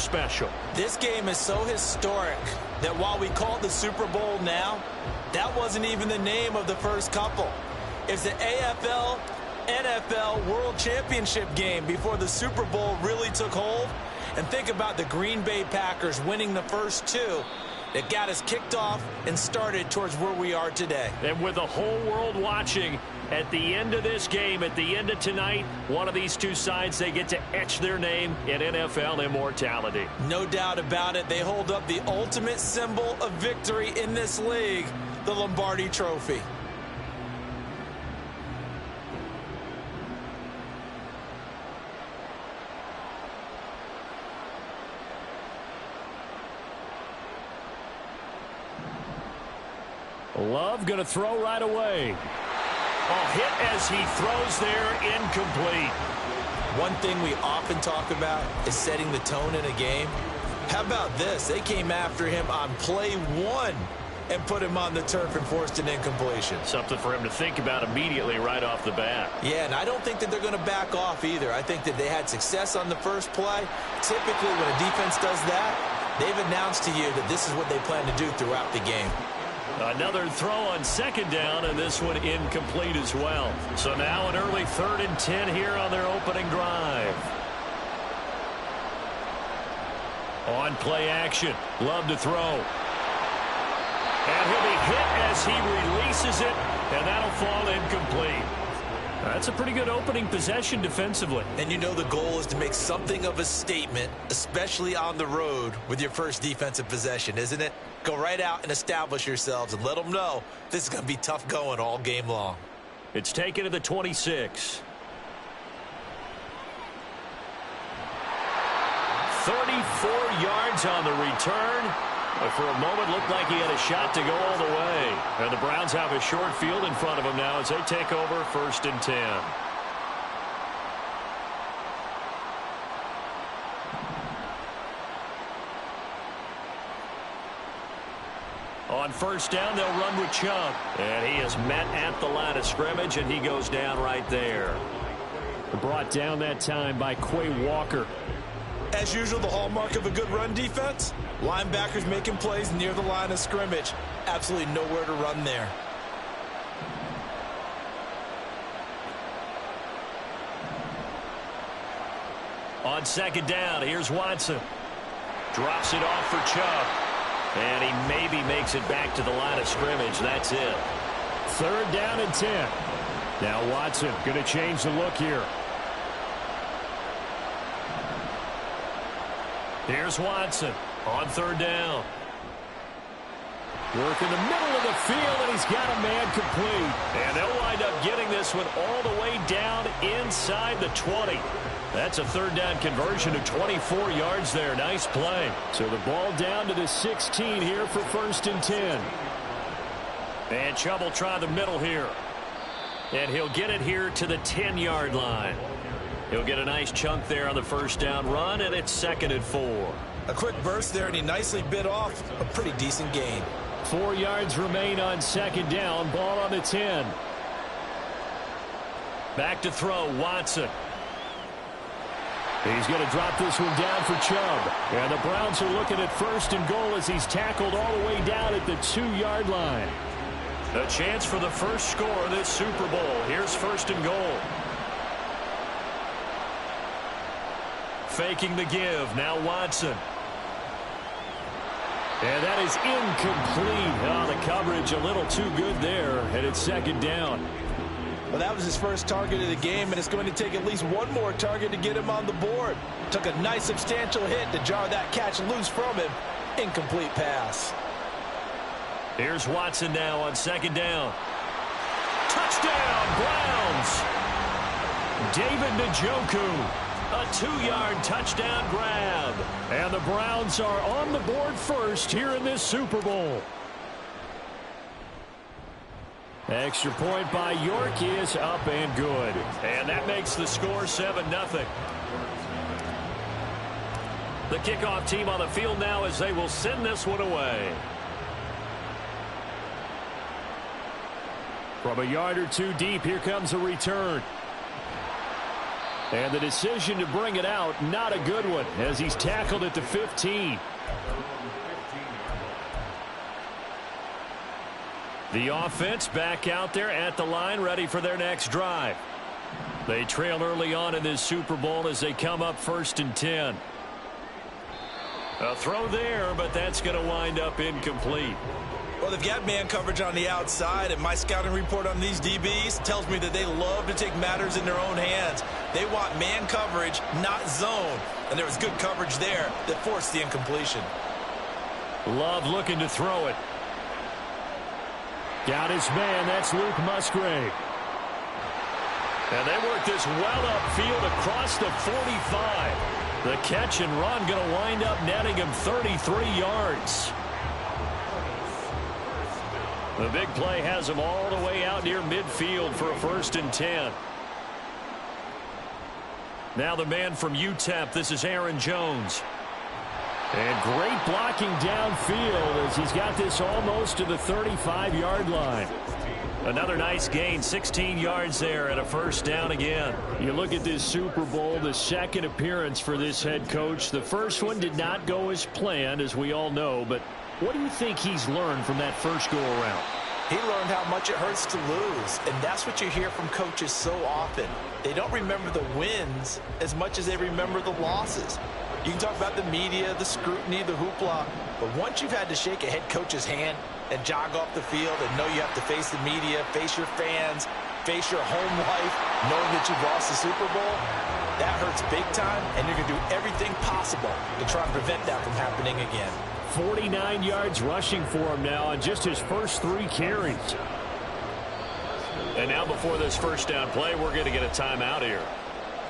special. This game is so historic that while we call it the Super Bowl now, that wasn't even the name of the first couple. It's the AFL NFL World Championship game before the Super Bowl really took hold. And think about the Green Bay Packers winning the first two that got us kicked off and started towards where we are today. And with the whole world watching, at the end of this game, at the end of tonight, one of these two sides, they get to etch their name in NFL immortality. No doubt about it. They hold up the ultimate symbol of victory in this league, the Lombardi Trophy. Love going to throw right away. A hit as he throws there, incomplete. One thing we often talk about is setting the tone in a game. How about this? They came after him on play one and put him on the turf and forced an incompletion. Something for him to think about immediately right off the bat. Yeah, and I don't think that they're going to back off either. I think that they had success on the first play. Typically, when a defense does that, they've announced to you that this is what they plan to do throughout the game. Another throw on second down, and this one incomplete as well. So now an early 3rd and 10 here on their opening drive. On play action, Love to throw. And he'll be hit as he releases it, and that'll fall incomplete. That's a pretty good opening possession defensively. And you know the goal is to make something of a statement, especially on the road with your first defensive possession, isn't it? Go right out and establish yourselves and let them know this is going to be tough going all game long. It's taken to the 26. 34 yards on the return. But for a moment, looked like he had a shot to go all the way. And the Browns have a short field in front of them now as they take over 1st and 10. On 1st down, they'll run with Chubb. And he is met at the line of scrimmage, and he goes down right there. Brought down that time by Quay Walker. As usual, the hallmark of a good run defense, linebackers making plays near the line of scrimmage. Absolutely nowhere to run there. On 2nd down, here's Watson. Drops it off for Chubb. And he maybe makes it back to the line of scrimmage. That's it. 3rd down and 10. Now Watson going to change the look here. Here's Watson on 3rd down. Work in the middle of the field, and he's got a man complete. And they'll wind up getting this one all the way down inside the 20. That's a 3rd down conversion of 24 yards there. Nice play. So the ball down to the 16 here for 1st and 10. And Chubb will try the middle here. And he'll get it here to the 10-yard line. He'll get a nice chunk there on the 1st down run, and it's 2nd and 4. A quick burst there, and he nicely bit off a pretty decent gain. 4 yards remain on 2nd down. Ball on the 10. Back to throw, Watson. He's going to drop this one down for Chubb. And the Browns are looking at 1st and goal as he's tackled all the way down at the 2-yard line. A chance for the first score of this Super Bowl. Here's 1st and goal. Faking the give. Now Watson. And that is incomplete. Oh, the coverage a little too good there. And it's 2nd down. Well, that was his first target of the game, and it's going to take at least one more target to get him on the board. Took a nice substantial hit to jar that catch loose from him. Incomplete pass. Here's Watson now on 2nd down. Touchdown, Browns. David Njoku. A 2-yard touchdown grab. And the Browns are on the board first here in this Super Bowl. Extra point by York is up and good. And that makes the score 7-0. The kickoff team on the field now as they will send this one away. From a yard or two deep, here comes a return. And the decision to bring it out, not a good one, as he's tackled at the 15. The offense back out there at the line, ready for their next drive. They trail early on in this Super Bowl as they come up 1st and 10. A throw there, but that's going to wind up incomplete. Well, they've got man coverage on the outside, and my scouting report on these DBs tells me that they love to take matters in their own hands. They want man coverage, not zone. And there was good coverage there that forced the incompletion. Love looking to throw it. Got his man. That's Luke Musgrave. And they work this well upfield across the 45. The catch and run going to wind up netting him 33 yards. The big play has him all the way out near midfield for a 1st and 10. Now the man from UTEP, this is Aaron Jones. And great blocking downfield as he's got this almost to the 35-yard line. Another nice gain, 16 yards there and a 1st down again. You look at this Super Bowl, the 2nd appearance for this head coach. The first one did not go as planned, as we all know, but what do you think he's learned from that first go-around? He learned how much it hurts to lose, and that's what you hear from coaches so often. They don't remember the wins as much as they remember the losses. You can talk about the media, the scrutiny, the hoopla, but once you've had to shake a head coach's hand and jog off the field and know you have to face the media, face your fans, face your home life, knowing that you've lost the Super Bowl, that hurts big time, and you're going to do everything possible to try and prevent that from happening again. 49 yards rushing for him now on just his first 3 carries. And now before this 1st down play, we're going to get a timeout here.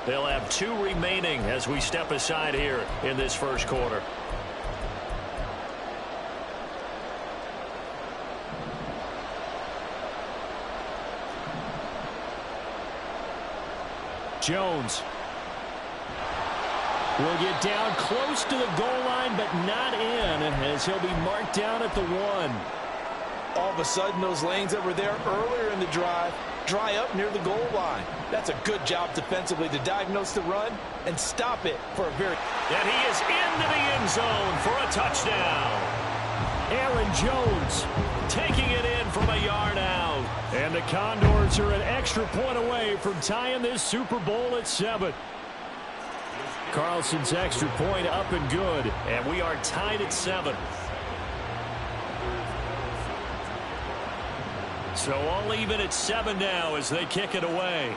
They'll have 2 remaining as we step aside here in this 1st quarter. Jones will get down close to the goal line, but not in, as he'll be marked down at the 1. All of a sudden, those lanes that were there earlier in the drive dry up near the goal line. That's a good job defensively to diagnose the run and stop it for a very... And he is into the end zone for a touchdown. Aaron Jones taking it in from a yard out. And the Condors are an extra point away from tying this Super Bowl at 7. Carlson's extra point up and good. And we are tied at 7. So all even at 7 now as they kick it away.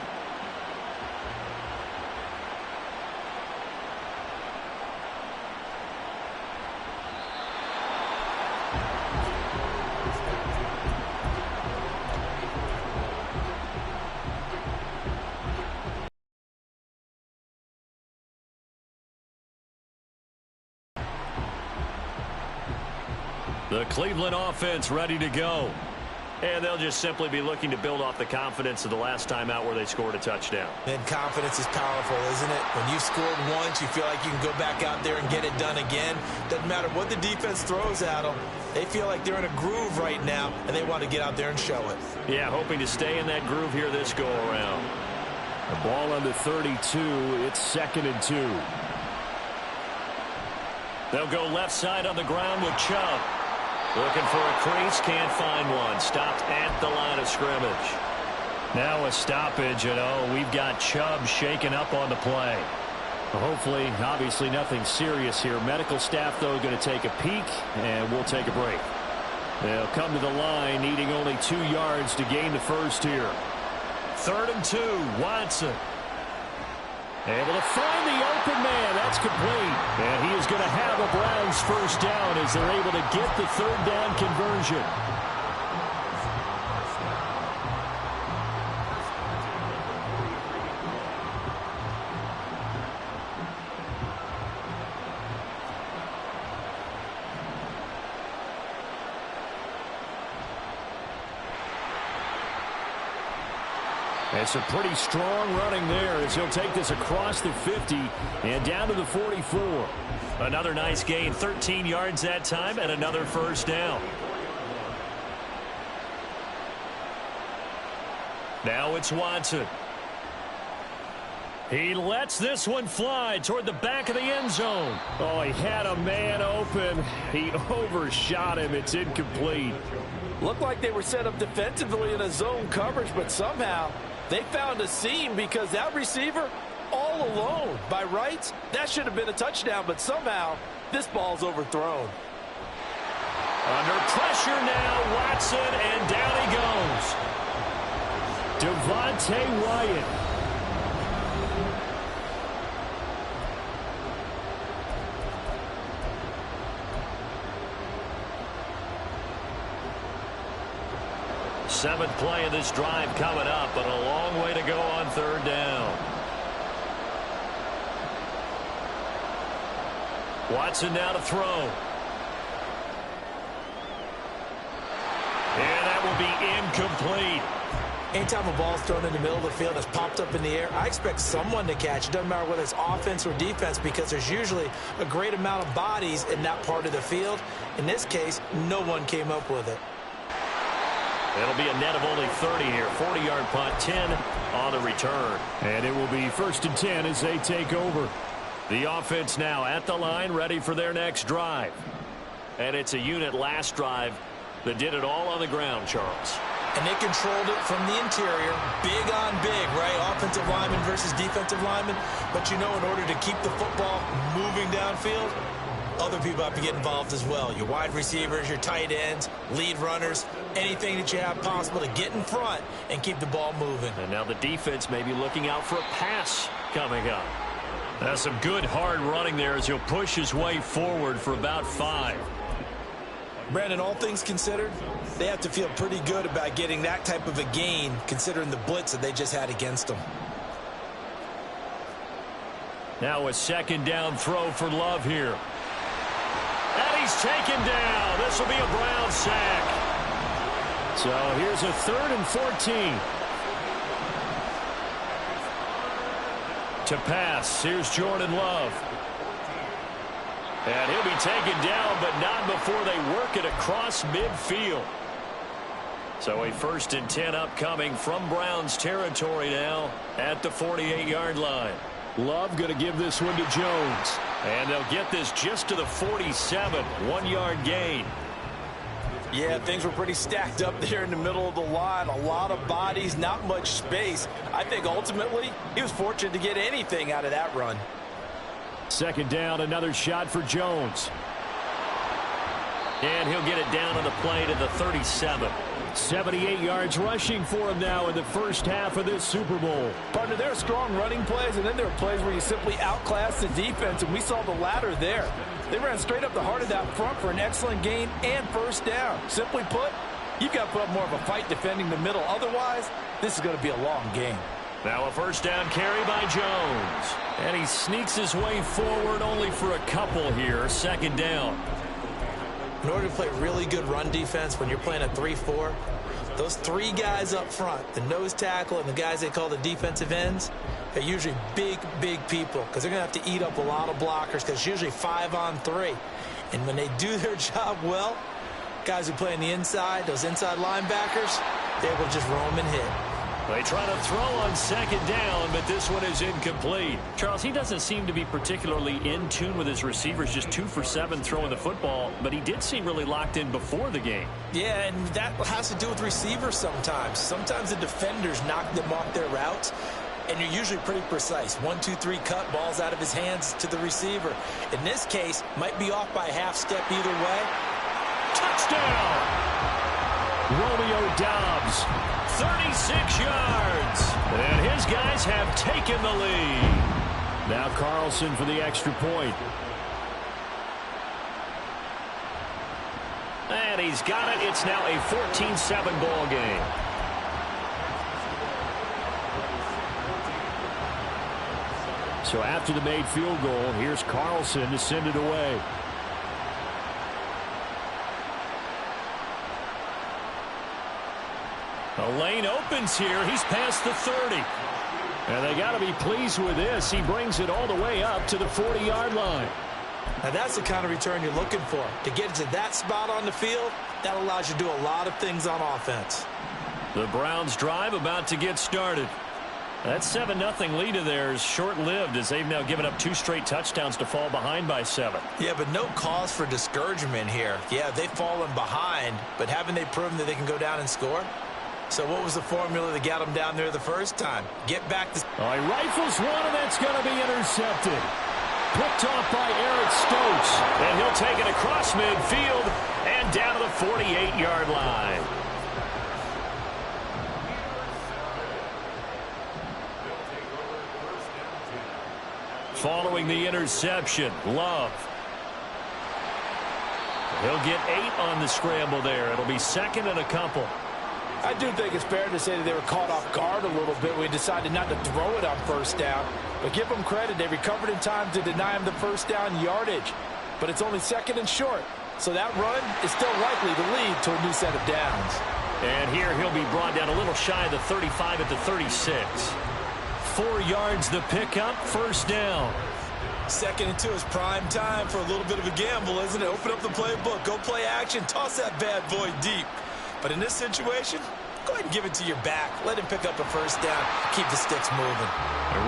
The Cleveland offense ready to go. And they'll just simply be looking to build off the confidence of the last time out where they scored a touchdown. And confidence is powerful, isn't it? When you've scored once, you feel like you can go back out there and get it done again. Doesn't matter what the defense throws at them. They feel like they're in a groove right now, and they want to get out there and show it. Yeah, hoping to stay in that groove here this go-around. The ball on the 32. It's 2nd and 2. They'll go left side on the ground with Chubb. Looking for a crease, can't find one. Stopped at the line of scrimmage. Now a stoppage, and we've got Chubb shaken up on the play. Hopefully, obviously nothing serious here. Medical staff, though, going to take a peek, and we'll take a break. They'll come to the line, needing only 2 yards to gain the first here. 3rd and 2, Watson. Able to find the open man. That's complete. And he is going to have a Browns first down as they're able to get the 3rd down conversion. It's a pretty strong running there as he'll take this across the 50 and down to the 44. Another nice gain, 13 yards that time, and another first down. Now it's Watson. He lets this one fly toward the back of the end zone. Oh, he had a man open. He overshot him. It's incomplete. Looked like they were set up defensively in a zone coverage, but somehow they found a seam because that receiver all alone. By rights, that should have been a touchdown, but somehow this ball's overthrown. Under pressure now, Watson, and down he goes. Devontae Wyatt. Seventh play of this drive coming up, but a long way to go on third down. Watson now to throw. And that will be incomplete. Anytime a ball's thrown in the middle of the field that's popped up in the air, I expect someone to catch. It doesn't matter whether it's offense or defense because there's usually a great amount of bodies in that part of the field. In this case, no one came up with it. It'll be a net of only 30 here. 40-yard punt, 10 on the return. And it will be 1st and 10 as they take over. The offense now at the line, ready for their next drive. And it's a unit last drive that did it all on the ground, Charles. And they controlled it from the interior. Big on big, right? Offensive lineman versus defensive lineman. But you know, in order to keep the football moving downfield, other people have to get involved as well. Your wide receivers, your tight ends, lead runners, anything that you have possible to get in front and keep the ball moving. And now the defense may be looking out for a pass coming up. That's some good hard running there as he'll push his way forward for about 5. Brandon, all things considered, they have to feel pretty good about getting that type of a gain considering the blitz that they just had against them. Now a second down throw for Love here. And he's taken down. This will be a Brown sack. So here's a 3rd and 14. To pass, here's Jordan Love. And he'll be taken down, but not before they work it across midfield. So a 1st and 10 upcoming from Browns territory now at the 48-yard line. Love going to give this one to Jones. And they'll get this just to the 47, 1-yard gain. Yeah, things were pretty stacked up there in the middle of the line. A lot of bodies, not much space. I think ultimately he was fortunate to get anything out of that run. 2nd down, another shot for Jones. And he'll get it down on the play to the 37. 78 yards rushing for him now in the first half of this Super Bowl. Partner, there are strong running plays, and then there are plays where you simply outclass the defense, and we saw the latter there. They ran straight up the heart of that front for an excellent gain and 1st down. Simply put, you've got to put up more of a fight defending the middle. Otherwise, this is going to be a long game. Now a 1st down carry by Jones. And he sneaks his way forward only for a couple here. 2nd down. In order to play really good run defense when you're playing a 3-4, those 3 guys up front, the nose tackle and the guys they call the defensive ends, they're usually big, big people because they're going to have to eat up a lot of blockers because it's usually 5 on 3. And when they do their job well, guys who play on the inside, those inside linebackers, they will just roam and hit. They try to throw on 2nd down, but this one is incomplete. Charles, he doesn't seem to be particularly in tune with his receivers, just 2 for 7 throwing the football, but he did seem really locked in before the game. Yeah, and that has to do with receivers sometimes. Sometimes the defenders knock them off their routes, and you're usually pretty precise. 1, 2, 3 cut, balls out of his hands to the receiver. In this case, might be off by a half step either way. Touchdown! Romeo Doubs, 36 yards. And his guys have taken the lead. Now Carlson for the extra point. And he's got it. It's now a 14-7 ball game. So after the made field goal, here's Carlson to send it away. The lane opens here. He's past the 30. And they got to be pleased with this. He brings it all the way up to the 40-yard line. Now that's the kind of return you're looking for. To get to that spot on the field, that allows you to do a lot of things on offense. The Browns drive about to get started. That 7-0 lead of theirs short-lived as they've now given up 2 straight touchdowns to fall behind by 7. Yeah, but no cause for discouragement here. Yeah, they've fallen behind, but haven't they proven that they can go down and score? So what was the formula that got them down there the first time? Get back to... Oh, he rifles one, and that's going to be intercepted. Picked off by Eric Stokes, and he'll take it across midfield and down to the 48-yard line. Following the interception, Love. He'll get 8 on the scramble there. It'll be second and a couple. I do think it's fair to say that they were caught off guard a little bit. We decided not to throw it on first down. But give them credit. They recovered in time to deny him the first down yardage. But it's only second and short. So that run is still likely to lead to a new set of downs. And here he'll be brought down a little shy of the 35 at the 36. 4 yards the pickup, first down. Second and 2 is prime time for a little bit of a gamble, isn't it? Open up the playbook, go play action, toss that bad boy deep. But in this situation, go ahead and give it to your back. Let him pick up a first down, keep the sticks moving.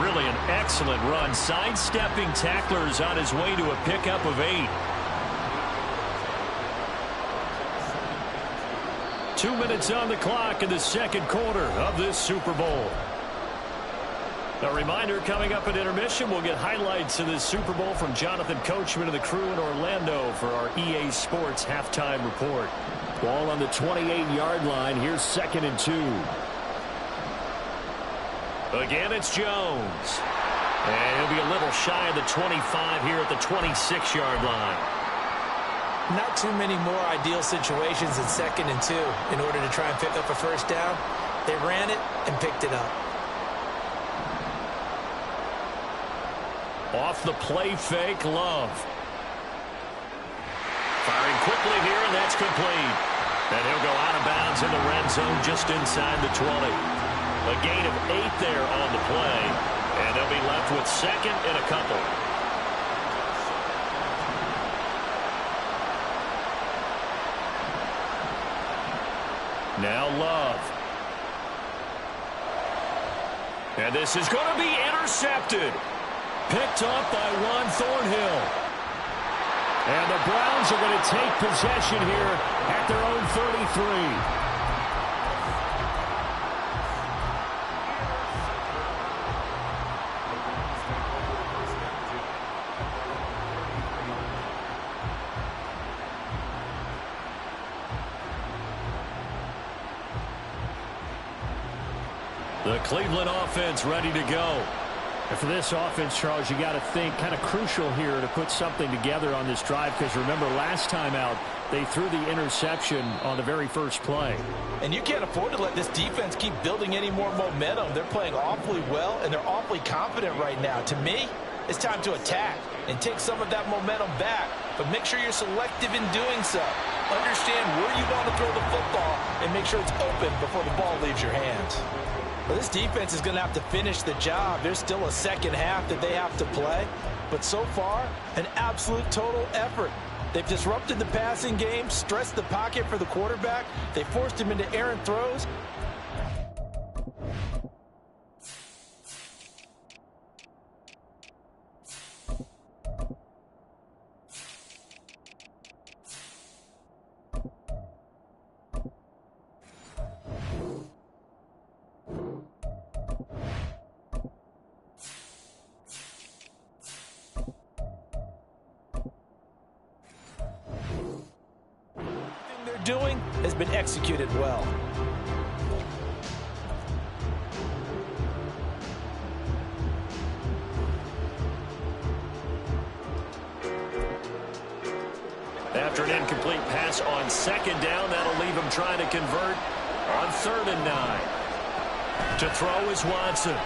Really an excellent run, sidestepping tacklers on his way to a pickup of 8. 2 minutes on the clock in the second quarter of this Super Bowl. A reminder, coming up at intermission, we'll get highlights of this Super Bowl from Jonathan Coachman and the crew in Orlando for our EA Sports halftime report. Ball on the 28-yard line. Here's second and 2. Again, it's Jones. And he'll be a little shy of the 25 here at the 26-yard line. Not too many more ideal situations in second and 2 in order to try and pick up a first down. They ran it and picked it up. Off the play fake, Love. Firing quickly here, and that's complete. And he'll go out of bounds in the red zone just inside the 20. A gain of 8 there on the play. And they'll be left with second and a couple. Now Love. And this is going to be intercepted. Picked off by Juan Thornhill. And the Browns are going to take possession here at their own 33. The Cleveland offense ready to go. And for this offense, Charles, you got to think kind of crucial here to put something together on this drive, because remember last time out they threw the interception on the very first play. And you can't afford to let this defense keep building any more momentum. They're playing awfully well, and they're awfully confident right now. To me, it's time to attack and take some of that momentum back, but make sure you're selective in doing so. Understand where you want to throw the football and make sure it's open before the ball leaves your hands. Well, this defense is going to have to finish the job. There's still a second half that they have to play. But so far, an absolute total effort. They've disrupted the passing game, stressed the pocket for the quarterback. They forced him into errant throws. Doing has been executed well. After an incomplete pass on second down, that'll leave him trying to convert on 3rd and 9. To throw is Watson.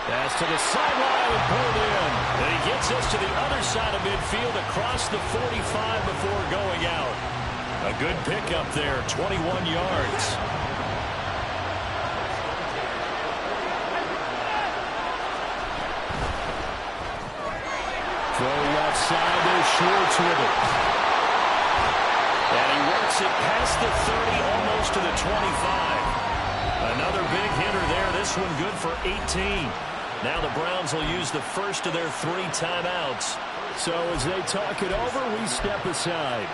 Pass to the sideline and pulled in. And he gets us to the other side of midfield across the 45 before going out. A good pickup there, 21 yards. Throw left side, there's Schwartz with it. And he works it past the 30, almost close to the 25. Another big hitter there. This one good for 18. Now the Browns will use the first of their 3 timeouts. So as they talk it over, we step aside.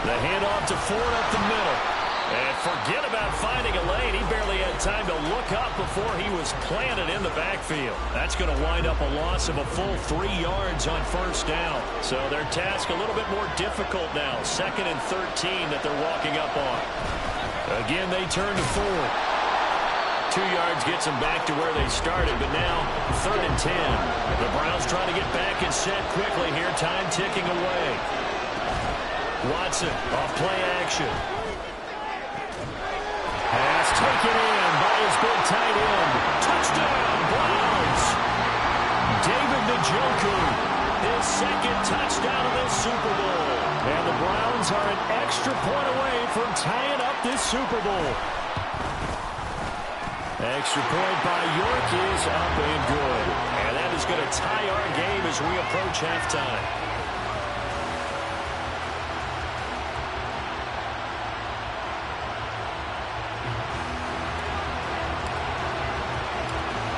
The handoff to Ford up the middle. And forget about finding a lane. He barely had time to look up before he was planted in the backfield. That's going to wind up a loss of a full 3 yards on first down. So their task a little bit more difficult now. 2nd and 13 that they're walking up on. Again, they turn to Ford. 2 yards gets them back to where they started, but now 3rd and 10. The Browns trying to get back and set quickly here. Time ticking away. Watson off play action. Pass taken in by his big tight end. Touchdown, Browns! David Njoku, his 2nd touchdown of this Super Bowl. And the Browns are an extra point away from tying up this Super Bowl. Extra point by York is up and good. And that is going to tie our game as we approach halftime.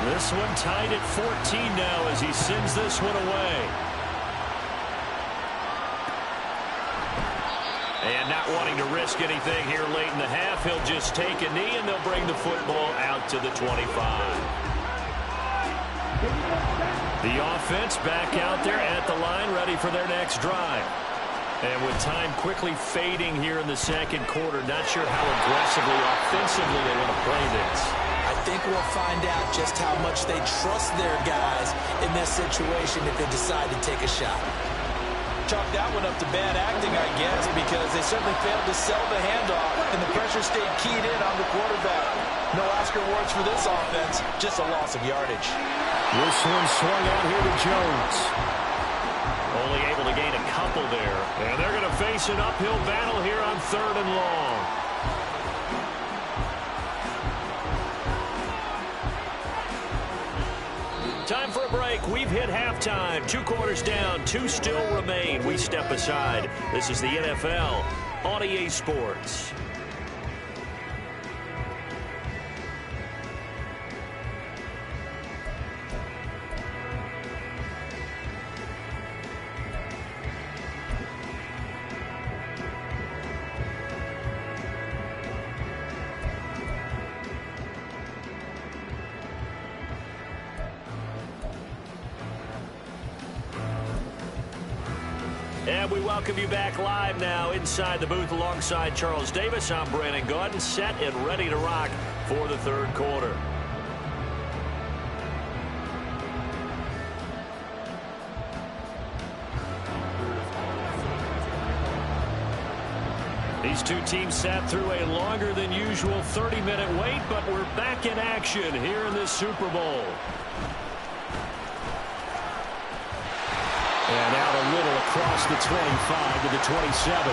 This one tied at 14 now as he sends this one away. And not wanting to risk anything here late in the half, he'll just take a knee and they'll bring the football out to the 25. The offense back out there at the line, ready for their next drive. And with time quickly fading here in the 2nd quarter, not sure how aggressively, offensively they want to play this. I think we'll find out just how much they trust their guys in this situation if they decide to take a shot. Chalk that one up to bad acting, I guess, because they certainly failed to sell the handoff, and the pressure stayed keyed in on the quarterback. No Oscar awards for this offense, just a loss of yardage. This one swung out here to Jones. Only able to gain a couple there. And they're going to face an uphill battle here on 3rd and long. Time for a break. We've hit halftime. 2 quarters down. 2 still remain. We step aside. This is the NFL on EA Sports. And we welcome you back live now inside the booth alongside Charles Davis. I'm Brandon Gaudin, set and ready to rock for the 3rd quarter. These 2 teams sat through a longer than usual 30-minute wait, but we're back in action here in this Super Bowl. And out a little across the 25 to the 27.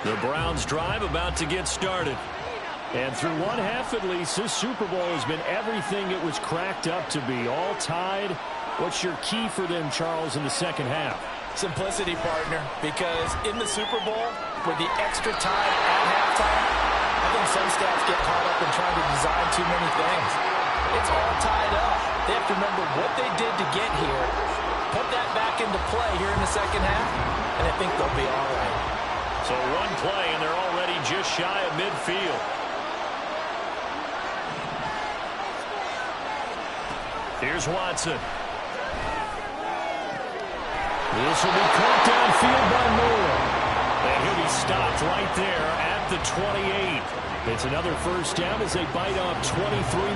The Browns drive about to get started. And through one half at least, this Super Bowl has been everything it was cracked up to be. All tied. What's your key for them, Charles, in the 2nd half? Simplicity, partner, because in the Super Bowl, with the extra time at halftime, I think some staffs get caught up in trying to design too many things. It's all tied up. They have to remember what they did to get here, put that back into play here in the 2nd half, and I think they'll be all right. So one play, and they're already just shy of midfield. Here's Watson. This will be caught downfield by Moore. And he'll be stopped right there at the 28. It's another first down as they bite off 23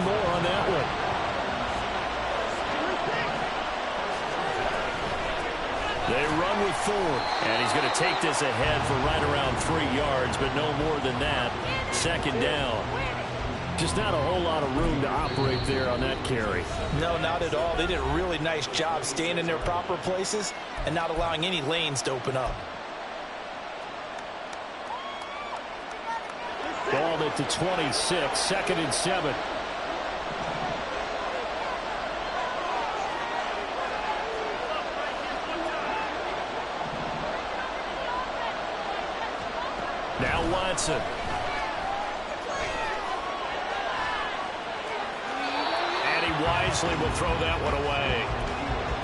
more on that one. They run with Ford. And he's going to take this ahead for right around 3 yards, but no more than that. 2nd down. Just not a whole lot of room to operate there on that carry. No, not at all. They did a really nice job staying in their proper places and not allowing any lanes to open up. Ball at the 26, 2nd and 7. Now Watson. Wisely will throw that one away.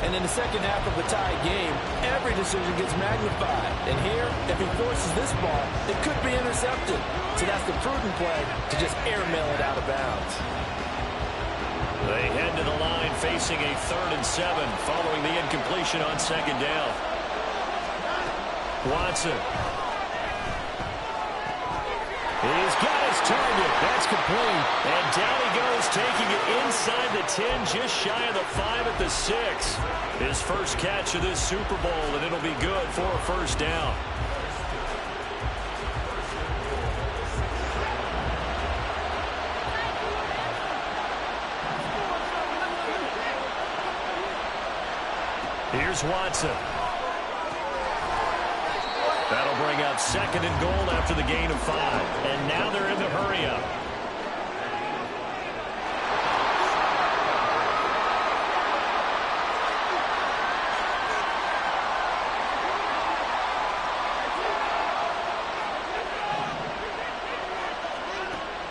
And in the second half of a tie game, every decision gets magnified. And here, if he forces this ball, it could be intercepted. So that's the prudent play to just airmail it out of bounds. They head to the line facing a 3rd and 7 following the incompletion on 2nd down. Watson. He's got his target. That's complete. And down he goes, taking it inside the 10, just shy of the 5 at the 6. His first catch of this Super Bowl, and it'll be good for a 1st down. Here's Watson. That'll bring up 2nd and goal after the gain of 5. And now they're in the hurry-up.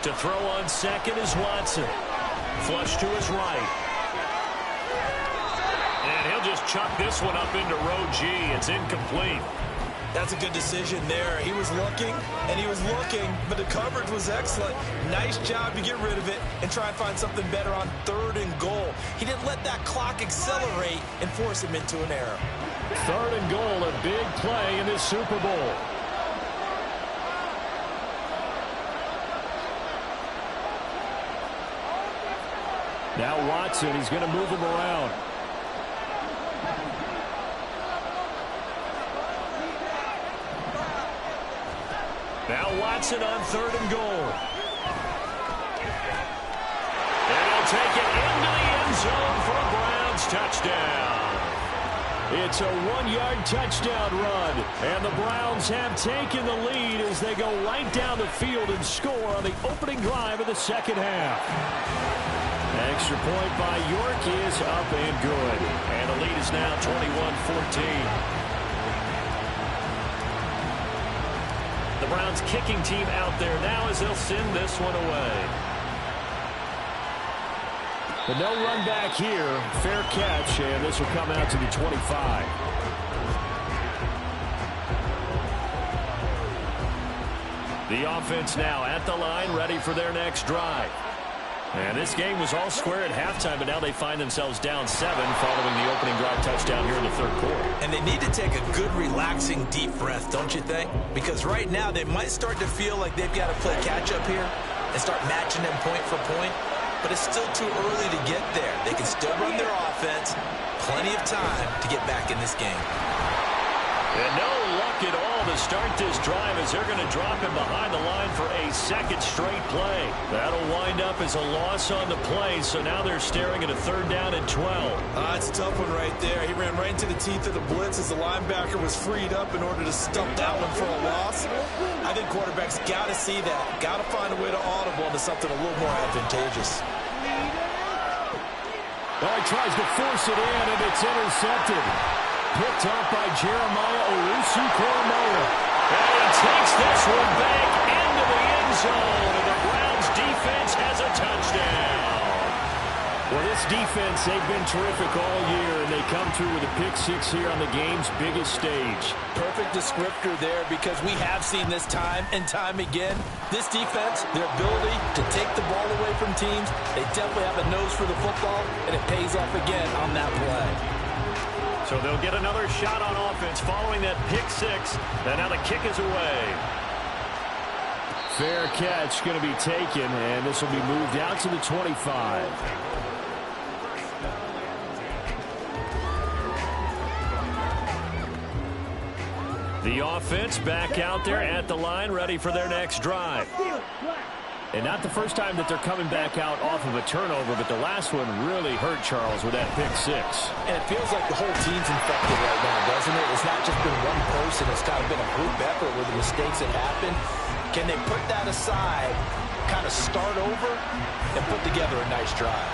To throw on 2nd is Watson. Flush to his right. And he'll just chuck this one up into row G. It's incomplete. That's a good decision there. He was looking, and he was looking, but the coverage was excellent. Nice job to get rid of it and try and find something better on 3rd and goal. He didn't let that clock accelerate and force him into an error. 3rd and goal, a big play in this Super Bowl. Now Watson, he's going to move him around. Now Watson on 3rd and goal. And he'll take it into the end zone for a Browns touchdown. It's a 1-yard touchdown run. And the Browns have taken the lead as they go right down the field and score on the opening drive of the 2nd half. Extra point by York is up and good. And the lead is now 21-14. The Browns kicking team out there now as they'll send this one away. But no run back here. Fair catch, and this will come out to the 25. The offense now at the line, ready for their next drive. And this game was all square at halftime, but now they find themselves down 7 following the opening drive touchdown here in the 3rd quarter. And they need to take a good, relaxing, deep breath, don't you think? Because right now they might start to feel like they've got to play catch-up here and start matching them point for point. But it's still too early to get there. They can still run their offense. Plenty of time to get back in this game. And no luck at all to start this drive as they're going to drop him behind the line for a 2nd straight play. That'll wind up as a loss on the play, so now they're staring at a 3rd down and 12. It's a tough one right there. He ran right into the teeth of the blitz as the linebacker was freed up in order to stump that one for a loss. I think quarterbacks got to see that. Got to find a way to audible into something a little more advantageous. Oh, he tries to force it in, and it's intercepted. Picked up by Jeremiah Owusu-Koramoah. And he takes this one back into the end zone, and the Browns defense has a touchdown. Well, this defense, they've been terrific all year, and they come through with a pick 6 here on the game's biggest stage. Perfect descriptor there, because we have seen this time and time again. This defense, their ability to take the ball away from teams, they definitely have a nose for the football, and it pays off again on that play. So they'll get another shot on offense following that pick 6, and now the kick is away. Fair catch going to be taken, and this will be moved out to the 25. The offense back out there at the line, ready for their next drive. And not the first time that they're coming back out off of a turnover, but the last one really hurt Charles with that pick six. And it feels like the whole team's infected right now, doesn't it? It's not just been one person. It's kind of been a group effort with the mistakes that happen. Can they put that aside, kind of start over, and put together a nice drive?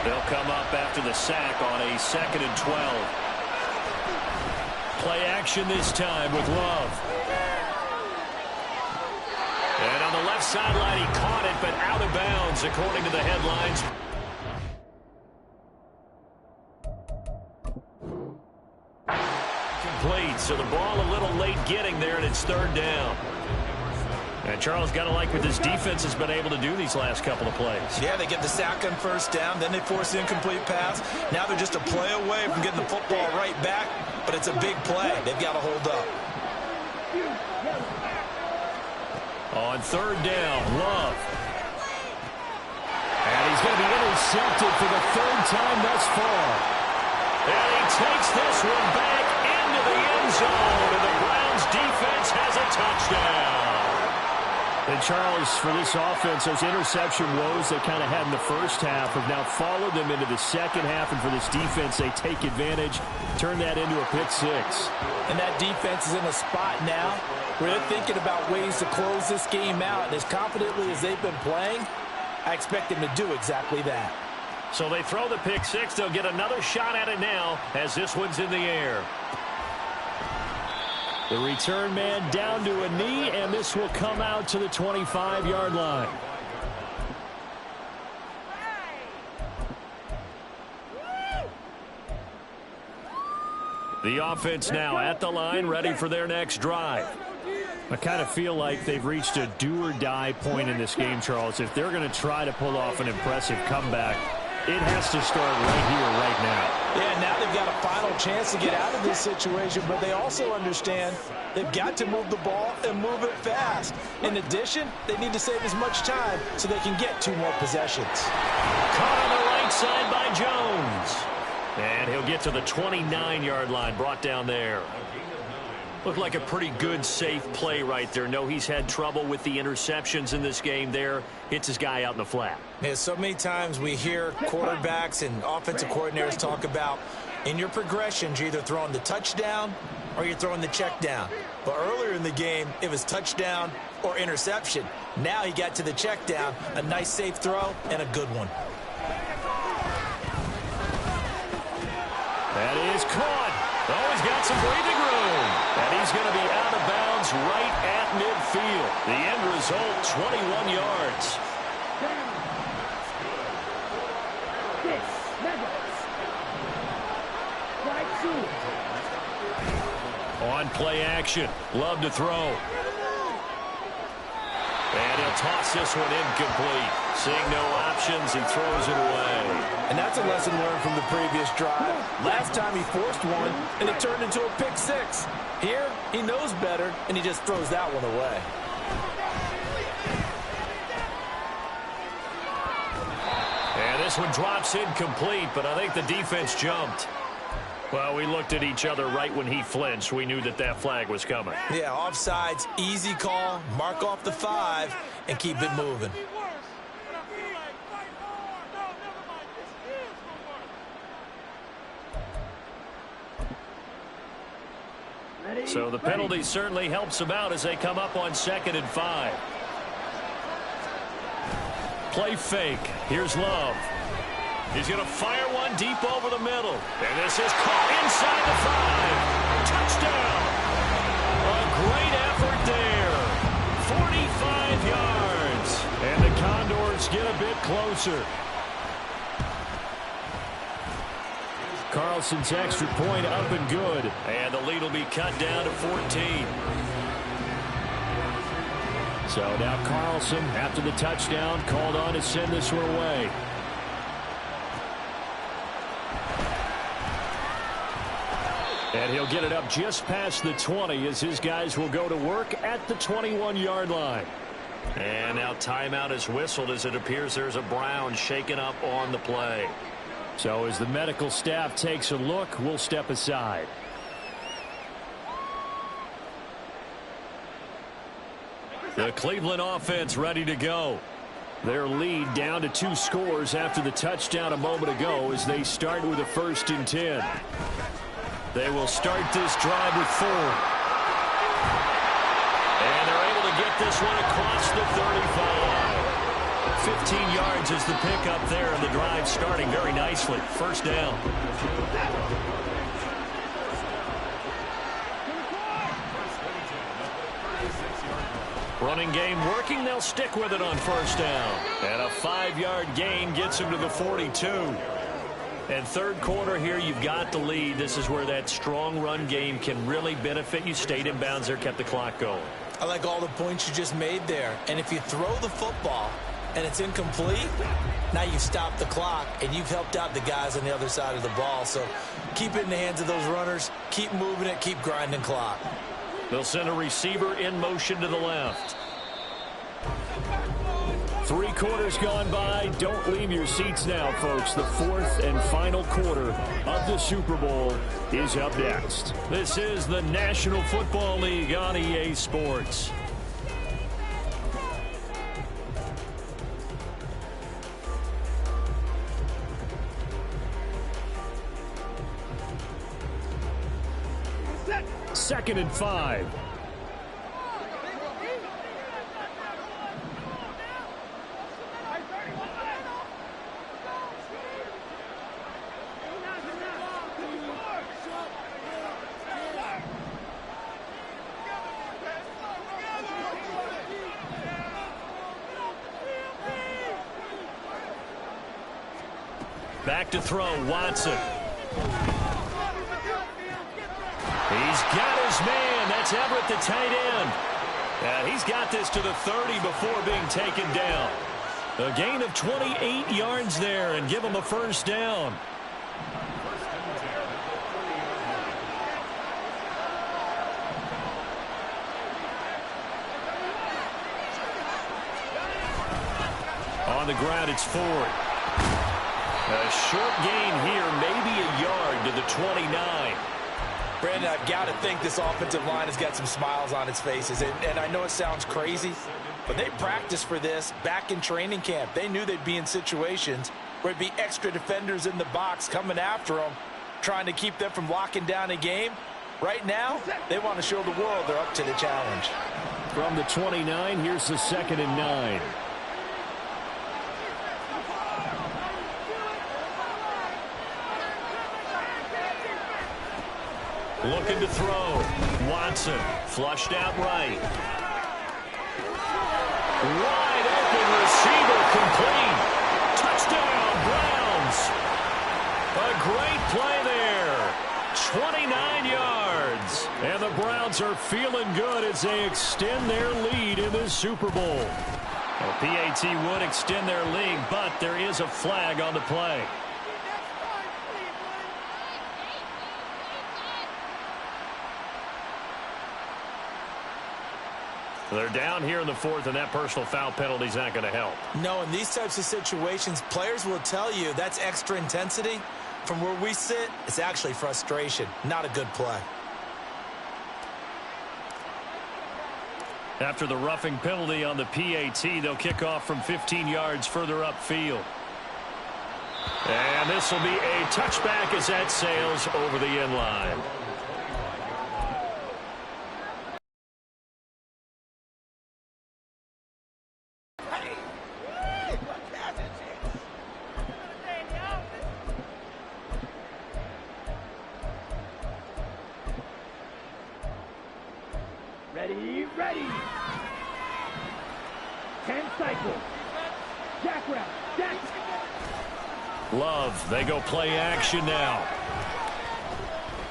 They'll come up after the sack on a 2nd and 12. Play action this time with Love. And on the left sideline, he caught it, but out of bounds, according to the headlines. Complete, so the ball a little late getting there, and it's 3rd down. And Charles got to like what this defense has been able to do these last couple of plays. Yeah, they get the sack on 1st down, then they force the incomplete pass. Now they're just a play away from getting the football right back, but it's a big play. They've got to hold up. On 3rd down, Love. And he's going to be intercepted for the 3rd time thus far. And he takes this one back into the end zone, and the Browns defense has a touchdown. And Charles, for this offense, those interception woes they kind of had in the first half have now followed them into the second half, and for this defense, they take advantage, turn that into a pick six. And that defense is in a spot now where they're thinking about ways to close this game out. And as confidently as they've been playing, I expect them to do exactly that. So they throw the pick six. They'll get another shot at it now as this one's in the air. The return man down to a knee, and this will come out to the 25-yard line. The offense now at the line, ready for their next drive. I kind of feel like they've reached a do-or-die point in this game, Charles. If they're going to try to pull off an impressive comeback, it has to start right here, right now. Yeah, now they've got a final chance to get out of this situation, but they also understand they've got to move the ball and move it fast. In addition, they need to save as much time so they can get 2 more possessions. Caught on the right side by Jones. And he'll get to the 29-yard line, brought down there. Looked like a pretty good, safe play right there. No, he's had trouble with the interceptions in this game there. Hits his guy out in the flat. Yeah, so many times we hear quarterbacks and offensive coordinators talk about in your progressions, you're either throwing the touchdown or you're throwing the check down. But earlier in the game, it was touchdown or interception. Now he got to the check down, a nice safe throw, and a good one. That is caught. Oh, he's got some breathing room. And he's going to be out of bounds right at midfield. The end result, 21 yards. On play action, Love to throw. And he'll toss this one incomplete. Seeing no options, he throws it away. And that's a lesson learned from the previous drive. Last time he forced one, and it turned into a pick six. Here, he knows better, and he just throws that one away. And this one drops incomplete, but I think the defense jumped. Well, we looked at each other right when he flinched. We knew that that flag was coming. Yeah, offsides, easy call, mark off the 5, and keep it moving. So the penalty certainly helps them out as they come up on 2nd and 5. Play fake. Here's Love. He's going to fire one deep over the middle. And this is caught inside the 5. Touchdown. A great effort there. 45 yards. And the Condors get a bit closer. Carlson's extra point up and good. And the lead will be cut down to 14. So now Carlson, after the touchdown, called on to send this one away. And he'll get it up just past the 20 as his guys will go to work at the 21-yard line. And now timeout is whistled as it appears there's a Brown shaken up on the play. So as the medical staff takes a look, we'll step aside. The Cleveland offense ready to go. Their lead down to 2 scores after the touchdown a moment ago as they start with a 1st and 10. They will start this drive with 4. And they're able to get this one across the 35. 15 yards is the pickup there, and the drive starting very nicely. 1st down. Running game working. They'll stick with it on 1st down. And a 5-yard gain gets them to the 42. And 3rd quarter here, you've got the lead. This is where that strong run game can really benefit you. Stayed in bounds there, kept the clock going. I like all the points you just made there. And if you throw the football and it's incomplete, now you stop the clock and you've helped out the guys on the other side of the ball. So keep it in the hands of those runners. Keep moving it. Keep grinding clock. They'll send a receiver in motion to the left. 3 quarters gone by. Don't leave your seats now, folks. The 4th and final quarter of the Super Bowl is up next. This is the National Football League on EA Sports. Second and 5. Back to throw, Watson. He's got his man. That's Everett, the tight end. He's got this to the 30 before being taken down. A gain of 28 yards there and give him a 1st down. On the ground, it's Ford. A short gain here, maybe a yard to the 29. Brandon, I've got to think this offensive line has got some smiles on its faces. And I know it sounds crazy, but they practiced for this back in training camp. They knew they'd be in situations where it'd be extra defenders in the box coming after them, trying to keep them from locking down a game. Right now, they want to show the world they're up to the challenge. From the 29, here's the 2nd and 9. Looking to throw. Watson flushed out right. Wide open receiver complete. Touchdown, Browns. A great play there. 29 yards. And the Browns are feeling good as they extend their lead in the Super Bowl. Well, PAT would extend their lead, but there is a flag on the play. They're down here in the 4th, and that personal foul penalty is not going to help. No, in these types of situations, players will tell you that's extra intensity. From where we sit, it's actually frustration. Not a good play. After the roughing penalty on the PAT, they'll kick off from 15 yards further upfield. And this will be a touchback as that sails over the end line. Ready. 10 cycles. Jack route. Jack. Love, they go play action now.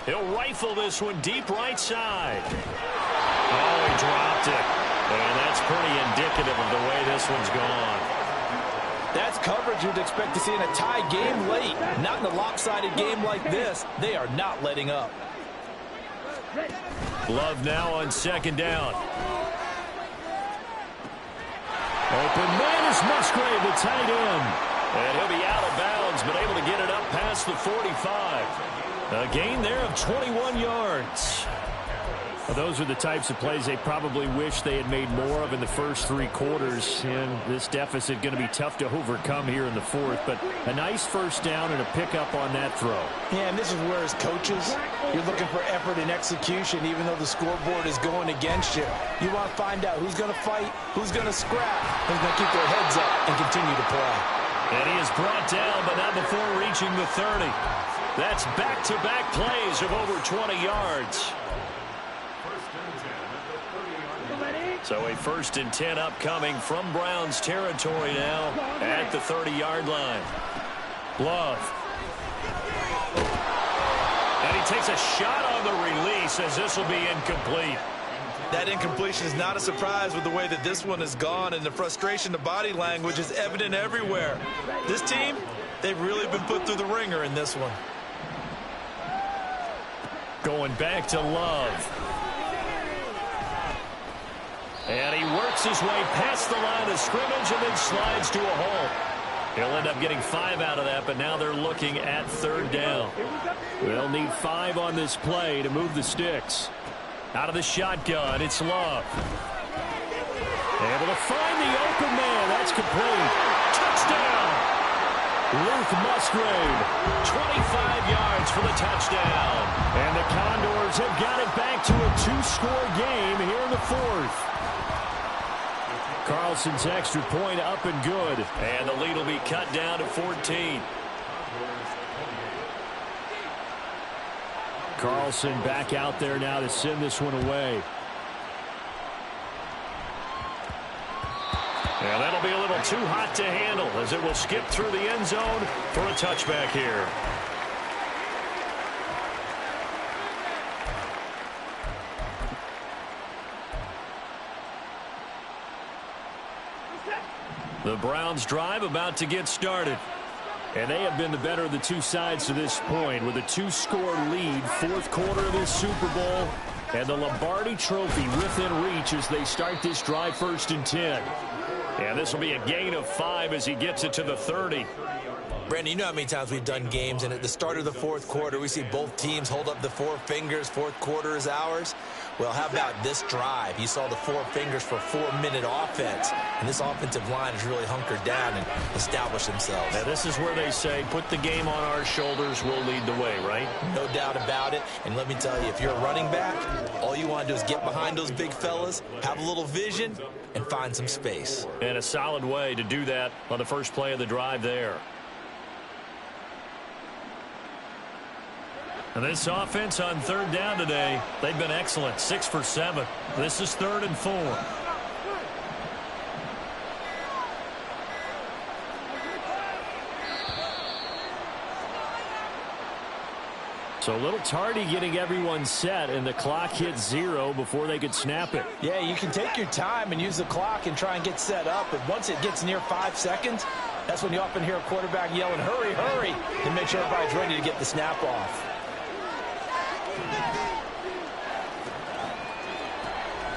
He'll rifle this one deep right side. Oh, he dropped it. And that's pretty indicative of the way this one's gone. That's coverage you'd expect to see in a tie game late. Not in a lopsided game like this. They are not letting up. Love now on 2nd down. Open man is Musgrave, the tight end. And he'll be out of bounds, but able to get it up past the 45. A gain there of 21 yards. Those are the types of plays they probably wish they had made more of in the first 3 quarters. And this deficit going to be tough to overcome here in the fourth. But a nice first down and a pickup on that throw. Yeah, and this is where as coaches, you're looking for effort and execution, even though the scoreboard is going against you. You want to find out who's going to fight, who's going to scrap, who's going to keep their heads up and continue to play. And he is brought down, but not before reaching the 30. That's back-to-back plays of over 20 yards. So a 1st and 10 upcoming from Browns territory now at the 30-yard line. Love. And he takes a shot on the release as this will be incomplete. That incompletion is not a surprise with the way that this one has gone, and the frustration, the body language is evident everywhere. This team, they've really been put through the ringer in this one. Going back to Love. And he works his way past the line of scrimmage and then slides to a hole. He'll end up getting 5 out of that, but now they're looking at 3rd down. They'll need 5 on this play to move the sticks. Out of the shotgun, it's Love. Able to find the open man. That's complete. Touchdown! Luke Musgrave, 25 yards for the touchdown. And the Condors have got it back to a 2-score game here in the 4th. Carlson's extra point up and good. And the lead will be cut down to 14. Carlson back out there now to send this one away. And that'll be a little too hot to handle as it will skip through the end zone for a touchback here. The Browns drive about to get started. And they have been the better of the 2 sides to this point with a 2-score lead, 4th quarter of this Super Bowl. And the Lombardi Trophy within reach as they start this drive 1st and 10. And this will be a gain of 5 as he gets it to the 30. Brandon, you know how many times we've done games, and at the start of the 4th quarter, we see both teams hold up the 4 fingers, 4th quarter is ours. Well, how about this drive? You saw the 4 fingers for 4-minute offense, and this offensive line has really hunkered down and established themselves. Now, this is where they say, put the game on our shoulders, we'll lead the way, right? No doubt about it, and let me tell you, if you're a running back, all you want to do is get behind those big fellas, have a little vision, and find some space. And a solid way to do that on the first play of the drive there. And this offense on 3rd down today, they've been excellent, 6 for 7. This is 3rd and 4. So a little tardy getting everyone set, and the clock hits 0 before they could snap it. Yeah, you can take your time and use the clock and try and get set up, but once it gets near 5 seconds, that's when you often hear a quarterback yelling, hurry, hurry, to make sure everybody's ready to get the snap off.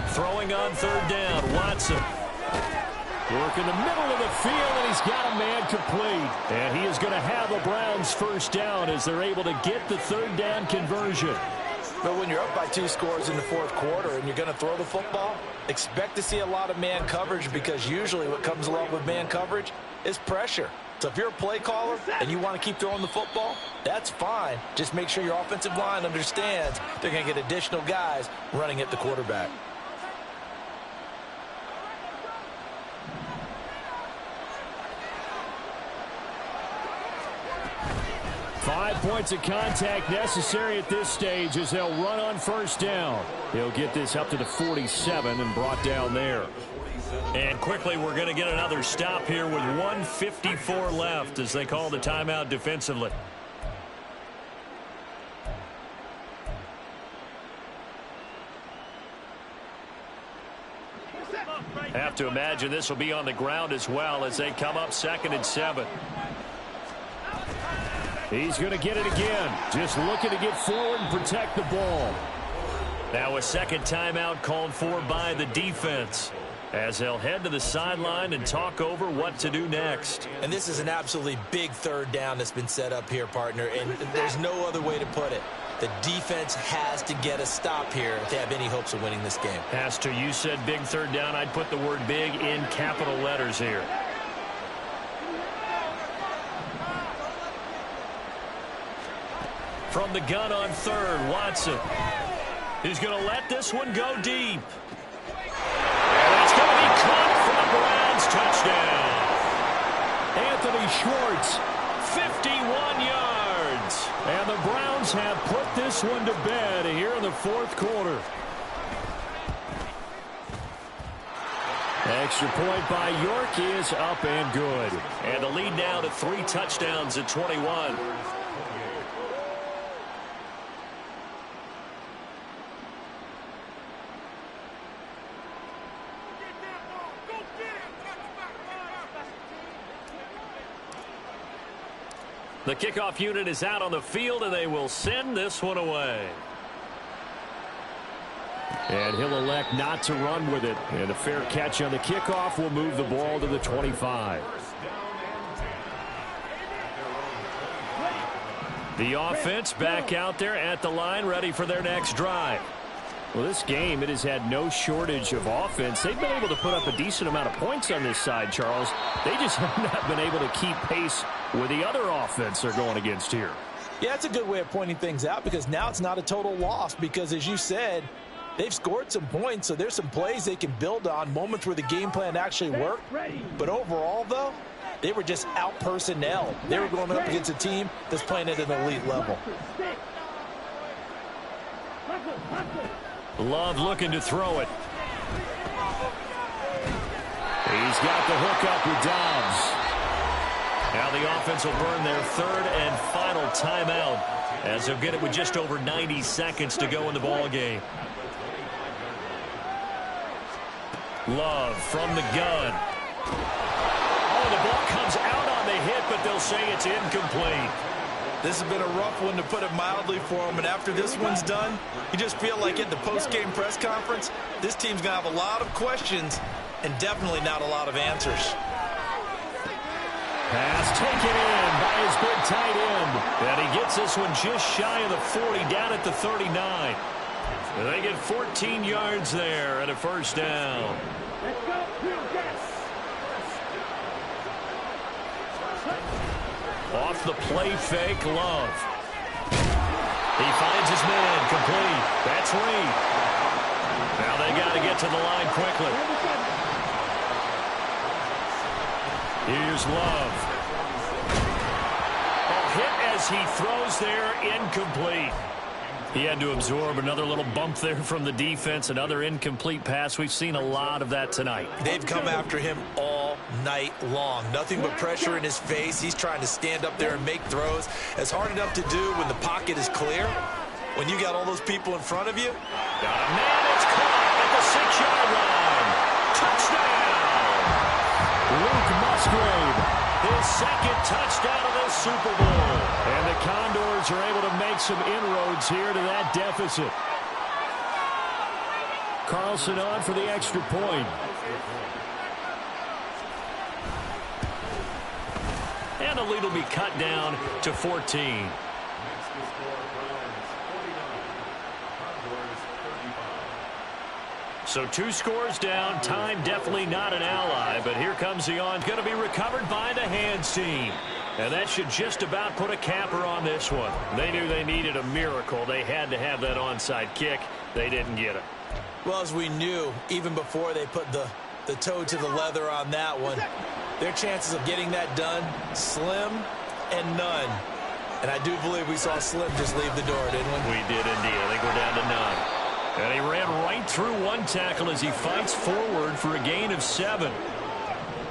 Throwing on 3rd down, Watson. Work in the middle of the field, and he's got a man complete. And he is going to have a Browns 1st down as they're able to get the 3rd down conversion. But when you're up by 2 scores in the 4th quarter and you're going to throw the football, expect to see a lot of man coverage, because usually what comes along with man coverage is pressure. So if you're a play caller and you want to keep throwing the football, that's fine. Just make sure your offensive line understands they're going to get additional guys running at the quarterback. 5 points of contact necessary at this stage as they'll run on 1st down. He'll get this up to the 47 and brought down there. And quickly, we're going to get another stop here with 1:54 left as they call the timeout defensively. Have to imagine this will be on the ground as well as they come up 2nd and 7. He's going to get it again. Just looking to get forward and protect the ball. Now a 2nd timeout called for by the defense as they'll head to the sideline and talk over what to do next. And this is an absolutely big 3rd down that's been set up here, partner, and there's no other way to put it. The defense has to get a stop here if they have any hopes of winning this game. Has to. You said big third down. I'd put the word big in capital letters here. From the gun on third, Watson. He's going to let this one go deep. And it's going to be caught for the Browns. Touchdown. Anthony Schwartz, 51 yards. And the Browns have put this one to bed here in the fourth quarter. Extra point by York is up and good. And the lead now to 3 touchdowns at 21. The kickoff unit is out on the field, and they will send this one away. And he'll elect not to run with it. And a fair catch on the kickoff will move the ball to the 25. The offense back out there at the line, ready for their next drive. Well, this game, it has had no shortage of offense. They've been able to put up a decent amount of points on this side, Charles. They just have not been able to keep pace with the other offense they're going against here. Yeah, that's a good way of pointing things out because now it's not a total loss because, as you said, they've scored some points, so there's some plays they can build on, moments where the game plan actually worked. But overall, though, they were just out-personnel. They were going up against a team that's playing at an elite level. Love looking to throw it. He's got the hook up with Dobbs. Now the offense will burn their third and final timeout as they'll get it with just over 90 seconds to go in the ball game. Love from the gun. Oh, the ball comes out on the hit, but they'll say it's incomplete. This has been a rough one, to put it mildly, for him. And after this one's done, you just feel like in the post-game press conference, this team's going to have a lot of questions and definitely not a lot of answers. Pass taken in by his big tight end. And he gets this one just shy of the 40, down at the 39. And they get 14 yards there and a first down. Let's go. Off the play fake, Love. He finds his man, complete. That's Reed. Now they got to get to the line quickly. Here's Love. A hit as he throws there, incomplete. He had to absorb another little bump there from the defense, another incomplete pass. We've seen a lot of that tonight. They've come after him all night long. Nothing but pressure in his face. He's trying to stand up there and make throws. It's hard enough to do when the pocket is clear. When you got all those people in front of you. Man, it's caught at the 6-yard line. Touchdown! Luke Musgrave, his second touchdown of this Super Bowl. And the Condors are able to make some inroads here to that deficit. Carlson on for the extra point. And the lead will be cut down to 14. So 2 scores down. Time definitely not an ally, but here comes the on. Going to be recovered by the hands team. And that should just about put a capper on this one. They knew they needed a miracle. They had to have that onside kick. They didn't get it. Well, as we knew, even before they put the toe to the leather on that one, their chances of getting that done, slim and none. And I do believe we saw Slim just leave the door, didn't we? We did indeed. I think we're down to none. And he ran right through one tackle as he fights forward for a gain of 7.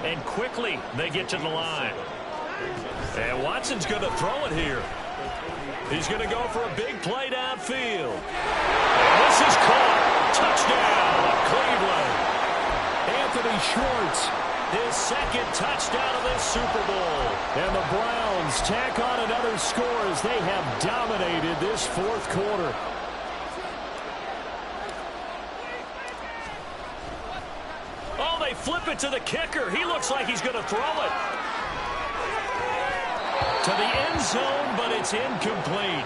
And quickly they get to the line. And Watson's going to throw it here. He's going to go for a big play downfield. And this is caught. Touchdown, Cleveland. Anthony Schwartz, his second touchdown of this Super Bowl. And the Browns tack on another score as they have dominated this fourth quarter. Oh, they flip it to the kicker. He looks like he's going to throw it to the end zone, but it's incomplete.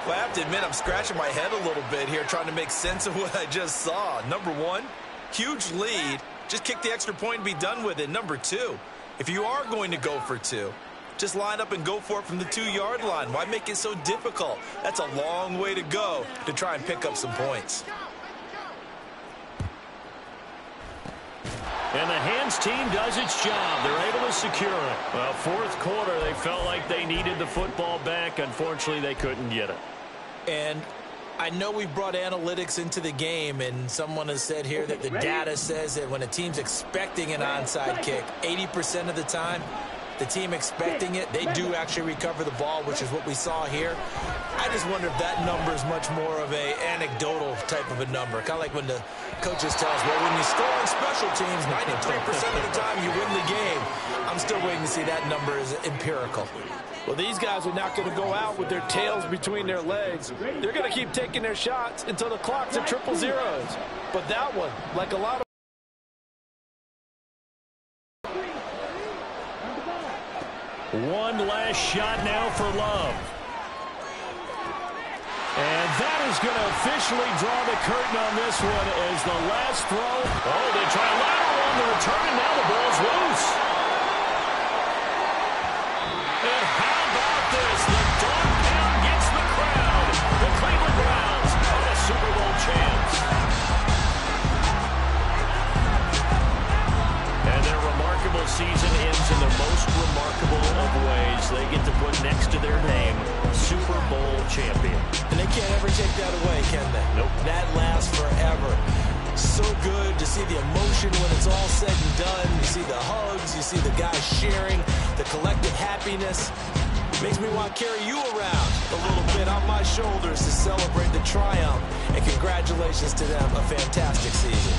Well, I have to admit, I'm scratching my head a little bit here trying to make sense of what I just saw. Number one, huge lead. Just kick the extra point and be done with it. Number two, if you are going to go for two, just line up and go for it from the 2-yard line. Why make it so difficult? That's a long way to go to try and pick up some points. And the hands team does its job. They're able to secure it. Well, fourth quarter, they felt like they needed the football back. Unfortunately, they couldn't get it. And I know we brought analytics into the game, and someone has said here that the data says that when a team's expecting an onside kick, 80% of the time, the team expecting it, they do actually recover the ball, which is what we saw here. I just wonder if that number is much more of a anecdotal type of a number. Kind of like when the coaches tell us, well, when you score on special teams, 93% of the time you win the game. I'm still waiting to see that number is empirical. Well, these guys are not going to go out with their tails between their legs. They're going to keep taking their shots until the clock's at 000. But that one, like a lot of one last shot now for Love. And that is going to officially draw the curtain on this one as the last throw. Oh, they try a lateral on the return, and now the ball's loose. And how about this? The dog pound gets the crowd. The Cleveland Browns are the Super Bowl champs. And their remarkable season ends in the most remarkable of ways. They get to put next to their name, Super Bowl champion. And they can't ever take that away, can they? Nope. That lasts forever. So good to see the emotion when it's all said and done. You see the hugs, you see the guys sharing, the collective happiness. Makes me want to carry you around a little bit on my shoulders to celebrate the triumph. And congratulations to them, a fantastic season.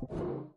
down.